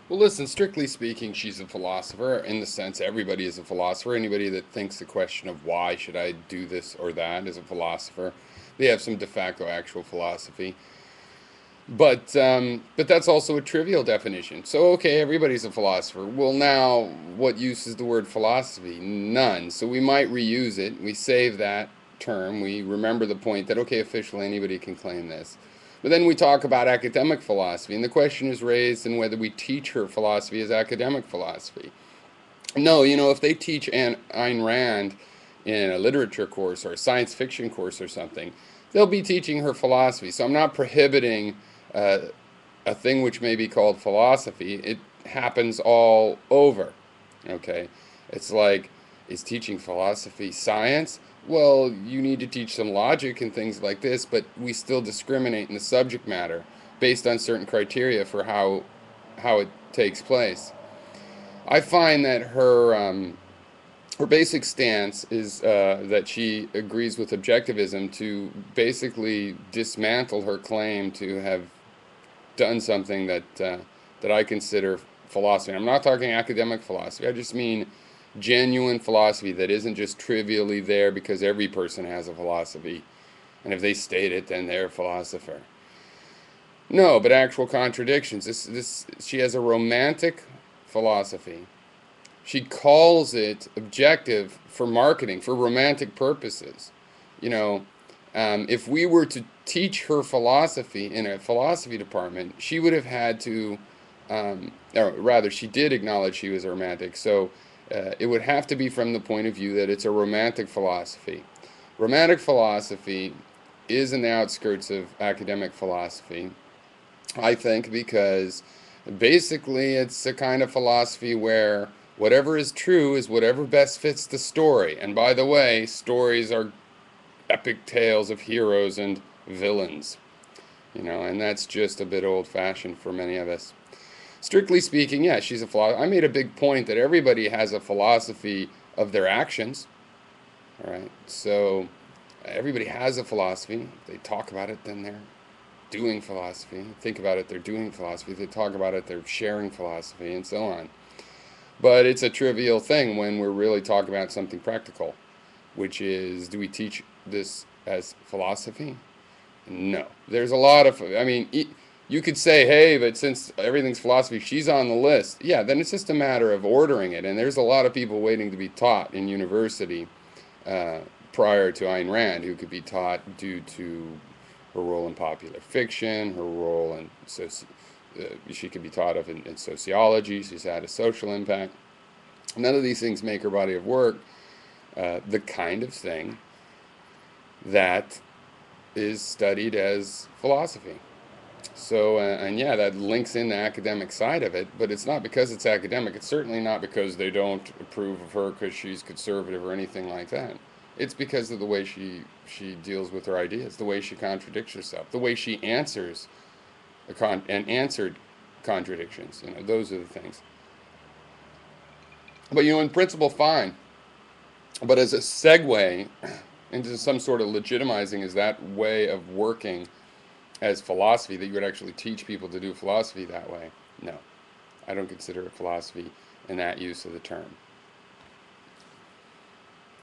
Well, listen, strictly speaking, she's a philosopher in the sense everybody is a philosopher. Anybody that thinks the question of why should I do this or that is a philosopher. They have some de facto actual philosophy. But that's also a trivial definition. So okay, everybody's a philosopher. Well, now what use is the word philosophy? None. So we might reuse it. We save that term. We remember the point that okay, officially anybody can claim this. But then we talk about academic philosophy, and the question is raised in whether we teach her philosophy as academic philosophy. No, if they teach Ayn Rand in a literature course or a science fiction course or something, they'll be teaching her philosophy. So I'm not prohibiting uh, a thing which may be called philosophy. It happens all over. Okay? It's like, is teaching philosophy science? Well, you need to teach some logic and things like this, but we still discriminate in the subject matter based on certain criteria for how it takes place. I find that her basic stance is that she agrees with objectivism to basically dismantle her claim to have done something that I consider philosophy. And I'm not talking academic philosophy. I just mean genuine philosophy that isn't just trivially there because every person has a philosophy, and if they state it, then they're a philosopher. No, but actual contradictions. This she has a romantic philosophy. She calls it objective for marketing, for romantic purposes. You know, if we were to teach her philosophy in a philosophy department, she would have had to, or rather, she did acknowledge she was a romantic. So it would have to be from the point of view that it's a romantic philosophy. Romantic philosophy is in the outskirts of academic philosophy, I think, because basically it's a kind of philosophy where whatever is true is whatever best fits the story. And by the way, stories are epic tales of heroes and villains, and that's just a bit old fashioned for many of us. Strictly speaking, yeah, she's a philosopher. I made a big point that everybody has a philosophy of their actions. All right, so everybody has a philosophy. If they talk about it, then they're doing philosophy. Think about it, they're doing philosophy. If they talk about it, they're sharing philosophy, and so on. But it's a trivial thing when we're really talking about something practical, which is, do we teach this as philosophy? No. There's a lot of, I mean, you could say, hey, but since everything's philosophy, she's on the list. Yeah, then it's just a matter of ordering it. And there's a lot of people waiting to be taught in university uh, prior to Ayn Rand who could be taught due to her role in popular fiction, her role in she could be taught of in sociology. She's had a social impact. None of these things make her body of work the kind of thing that is studied as philosophy. So, and yeah, that links in the academic side of it, but it's not because it's academic. It's certainly not because they don't approve of her because she's conservative or anything like that. It's because of the way she deals with her ideas, the way she contradicts herself, the way she answers and answered contradictions. Those are the things. But in principle, fine. But as a segue into some sort of legitimizing, is that way of working as philosophy that you would actually teach people to do philosophy that way? No, I don't consider it philosophy in that use of the term.